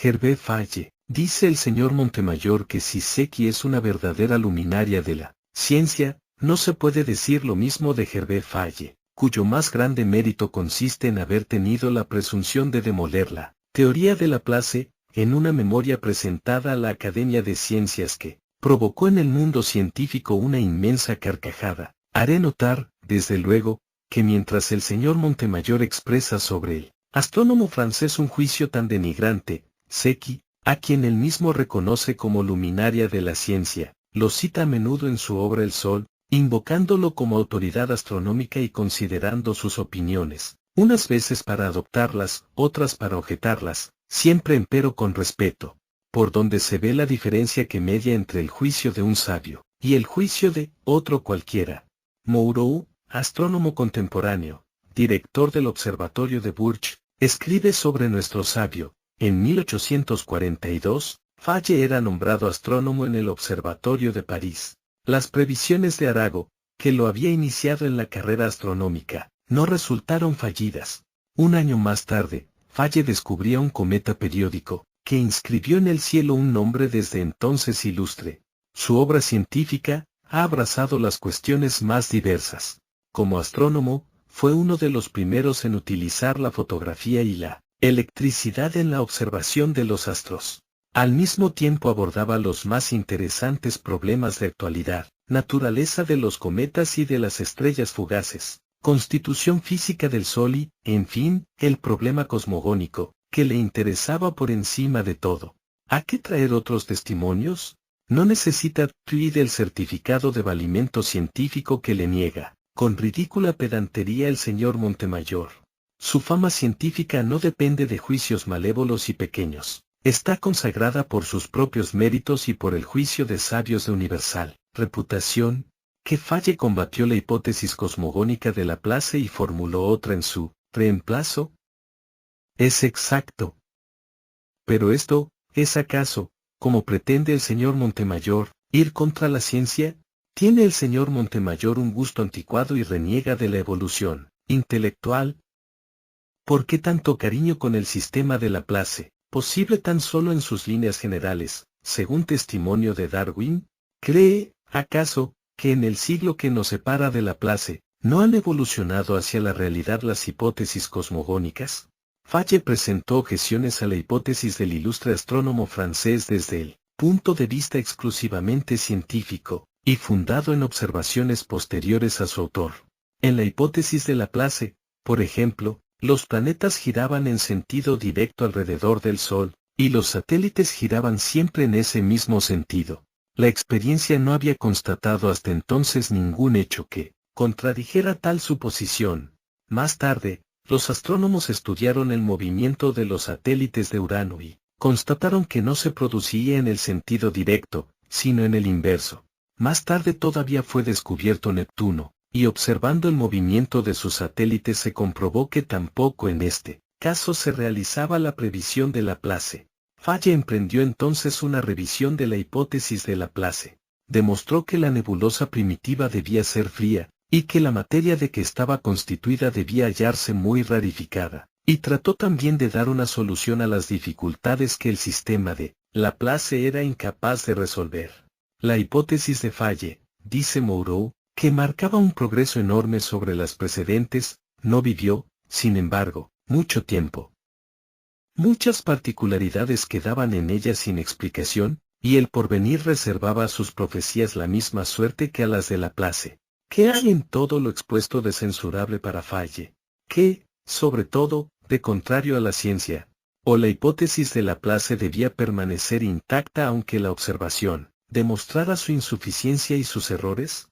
Hervé Faye, dice el señor Montemayor que si Secchi es una verdadera luminaria de la ciencia, no se puede decir lo mismo de Hervé Faye, cuyo más grande mérito consiste en haber tenido la presunción de demoler la teoría de Laplace, en una memoria presentada a la Academia de Ciencias que provocó en el mundo científico una inmensa carcajada. Haré notar, desde luego, que mientras el señor Montemayor expresa sobre el astrónomo francés un juicio tan denigrante, Secchi, a quien él mismo reconoce como luminaria de la ciencia, lo cita a menudo en su obra El Sol, invocándolo como autoridad astronómica y considerando sus opiniones, unas veces para adoptarlas, otras para objetarlas, siempre empero con respeto, por donde se ve la diferencia que media entre el juicio de un sabio y el juicio de otro cualquiera. Moreau, astrónomo contemporáneo, director del Observatorio de Bourges, escribe sobre nuestro sabio. En 1842, Faye era nombrado astrónomo en el Observatorio de París. Las previsiones de Arago, que lo había iniciado en la carrera astronómica, no resultaron fallidas. Un año más tarde, Faye descubría un cometa periódico, que inscribió en el cielo un nombre desde entonces ilustre. Su obra científica ha abrazado las cuestiones más diversas. Como astrónomo, fue uno de los primeros en utilizar la fotografía y la electricidad en la observación de los astros. Al mismo tiempo abordaba los más interesantes problemas de actualidad, naturaleza de los cometas y de las estrellas fugaces, constitución física del Sol y, en fin, el problema cosmogónico, que le interesaba por encima de todo. ¿A qué traer otros testimonios? No necesita Tweed el certificado de valimento científico que le niega, con ridícula pedantería el señor Montemayor. Su fama científica no depende de juicios malévolos y pequeños. Está consagrada por sus propios méritos y por el juicio de sabios de universal reputación, que Faye combatió la hipótesis cosmogónica de Laplace y formuló otra en su reemplazo. Es exacto. Pero esto, ¿es acaso, como pretende el señor Montemayor, ir contra la ciencia? ¿Tiene el señor Montemayor un gusto anticuado y reniega de la evolución intelectual? ¿Por qué tanto cariño con el sistema de Laplace, posible tan solo en sus líneas generales, según testimonio de Darwin? ¿Cree, acaso, que en el siglo que nos separa de Laplace, no han evolucionado hacia la realidad las hipótesis cosmogónicas? Faye presentó objeciones a la hipótesis del ilustre astrónomo francés desde el punto de vista exclusivamente científico, y fundado en observaciones posteriores a su autor. En la hipótesis de Laplace, por ejemplo, los planetas giraban en sentido directo alrededor del Sol, y los satélites giraban siempre en ese mismo sentido. La experiencia no había constatado hasta entonces ningún hecho que contradijera tal suposición. Más tarde, los astrónomos estudiaron el movimiento de los satélites de Urano y constataron que no se producía en el sentido directo, sino en el inverso. Más tarde todavía fue descubierto Neptuno, y observando el movimiento de sus satélites se comprobó que tampoco en este caso se realizaba la previsión de Laplace. Faye emprendió entonces una revisión de la hipótesis de Laplace. Demostró que la nebulosa primitiva debía ser fría, y que la materia de que estaba constituida debía hallarse muy rarificada, y trató también de dar una solución a las dificultades que el sistema de Laplace era incapaz de resolver. La hipótesis de Faye, dice Moreau, que marcaba un progreso enorme sobre las precedentes, no vivió, sin embargo, mucho tiempo. Muchas particularidades quedaban en ella sin explicación, y el porvenir reservaba a sus profecías la misma suerte que a las de Laplace. ¿Qué hay en todo lo expuesto de censurable para Faye? ¿Qué, sobre todo, de contrario a la ciencia? ¿O la hipótesis de Laplace debía permanecer intacta aunque la observación demostrara su insuficiencia y sus errores?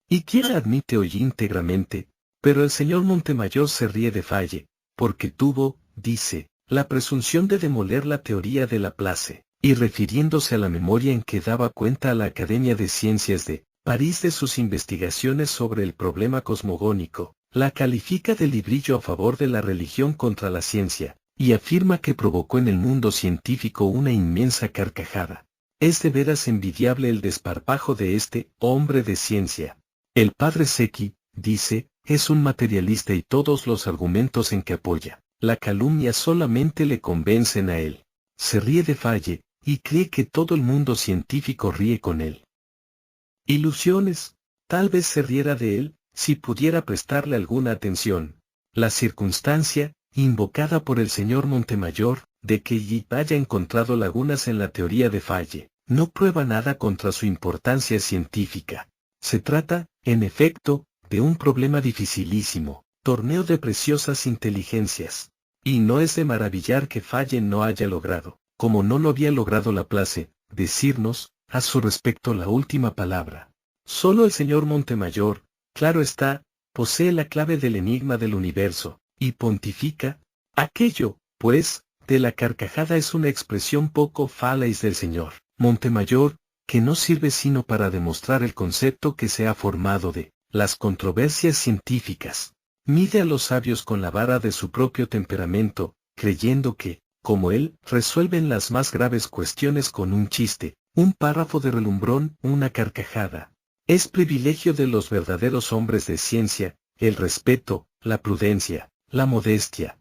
Y quien la admite hoy íntegramente, pero el señor Montemayor se ríe de Faye, porque tuvo, dice, la presunción de demoler la teoría de Laplace, y refiriéndose a la memoria en que daba cuenta a la Academia de Ciencias de París de sus investigaciones sobre el problema cosmogónico, la califica de librillo a favor de la religión contra la ciencia, y afirma que provocó en el mundo científico una inmensa carcajada. Es de veras envidiable el desparpajo de este hombre de ciencia. El padre Secchi, dice, es un materialista y todos los argumentos en que apoya la calumnia solamente le convencen a él. se ríe de Falle, y cree que todo el mundo científico ríe con él. Ilusiones, tal vez se riera de él, si pudiera prestarle alguna atención. La circunstancia, invocada por el señor Montemayor, de que Yip haya encontrado lagunas en la teoría de Falle, no prueba nada contra su importancia científica. Se trata, en efecto, de un problema dificilísimo, torneo de preciosas inteligencias. Y no es de maravillar que Falle no haya logrado, como no lo había logrado Laplace, decirnos, a su respecto la última palabra. Solo el señor Montemayor, claro está, posee la clave del enigma del universo, y pontifica. Aquello, pues, de la carcajada es una expresión poco falaz del señor Montemayor, que no sirve sino para demostrar el concepto que se ha formado de las controversias científicas. Mide a los sabios con la vara de su propio temperamento, creyendo que, como él, resuelven las más graves cuestiones con un chiste, un párrafo de relumbrón, una carcajada. Es privilegio de los verdaderos hombres de ciencia, el respeto, la prudencia, la modestia.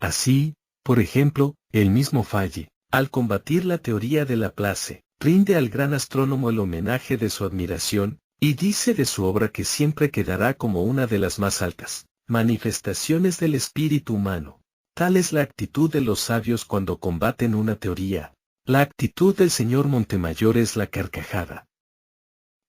Así, por ejemplo, el mismo Falle, al combatir la teoría de Laplace, rinde al gran astrónomo el homenaje de su admiración, y dice de su obra que siempre quedará como una de las más altas manifestaciones del espíritu humano. Tal es la actitud de los sabios cuando combaten una teoría. La actitud del señor Montemayor es la carcajada.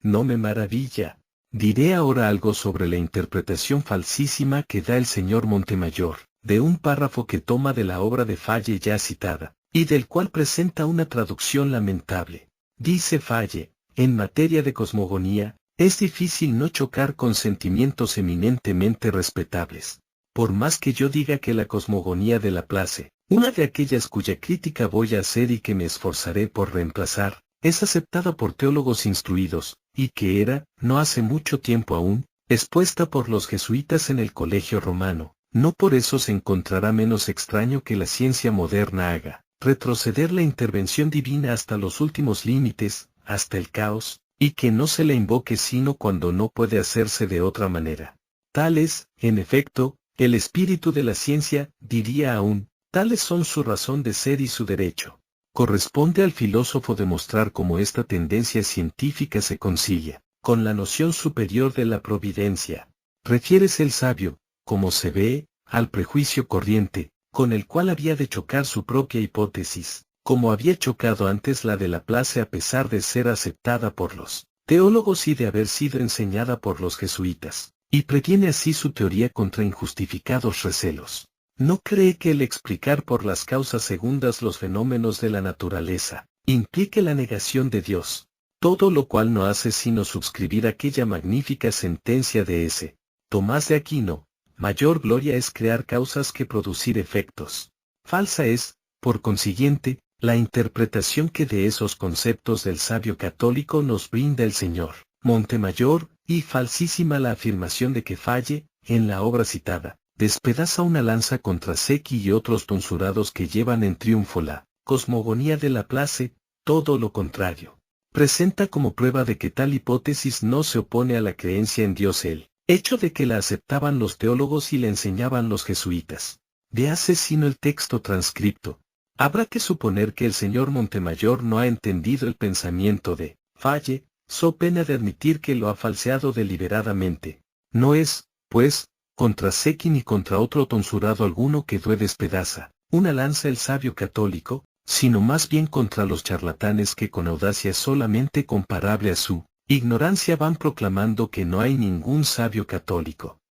No me maravilla. Diré ahora algo sobre la interpretación falsísima que da el señor Montemayor, de un párrafo que toma de la obra de Falle ya citada, y del cual presenta una traducción lamentable. Dice Falle, en materia de cosmogonía, es difícil no chocar con sentimientos eminentemente respetables. Por más que yo diga que la cosmogonía de Laplace, una de aquellas cuya crítica voy a hacer y que me esforzaré por reemplazar, es aceptada por teólogos instruidos, y que era, no hace mucho tiempo aún, expuesta por los jesuitas en el Colegio Romano, no por eso se encontrará menos extraño que la ciencia moderna haga retroceder la intervención divina hasta los últimos límites, hasta el caos, y que no se le invoque sino cuando no puede hacerse de otra manera. Tal es, en efecto, el espíritu de la ciencia, diría aún, tales son su razón de ser y su derecho. Corresponde al filósofo demostrar cómo esta tendencia científica se concilia con la noción superior de la providencia. Refiérese el sabio, como se ve, al prejuicio corriente, con el cual había de chocar su propia hipótesis, como había chocado antes la de Laplace a pesar de ser aceptada por los teólogos y de haber sido enseñada por los jesuitas, y previene así su teoría contra injustificados recelos. No cree que el explicar por las causas segundas los fenómenos de la naturaleza implique la negación de Dios, todo lo cual no hace sino suscribir aquella magnífica sentencia de ese Tomás de Aquino: mayor gloria es crear causas que producir efectos. Falsa es, por consiguiente, la interpretación que de esos conceptos del sabio católico nos brinda el señor Montemayor, y falsísima la afirmación de que Falle, en la obra citada, despedaza una lanza contra Secchi y otros tonsurados que llevan en triunfo la cosmogonía de Laplace. Todo lo contrario. Presenta como prueba de que tal hipótesis no se opone a la creencia en Dios el hecho de que la aceptaban los teólogos y la enseñaban los jesuitas. Véase sino el texto transcripto. Habrá que suponer que el señor Montemayor no ha entendido el pensamiento de Falle, so pena de admitir que lo ha falseado deliberadamente. No es, pues, contra Secchi ni contra otro tonsurado alguno que due despedaza una lanza el sabio católico, sino más bien contra los charlatanes que con audacia solamente comparable a su ignorancia van proclamando que no hay ningún sabio católico.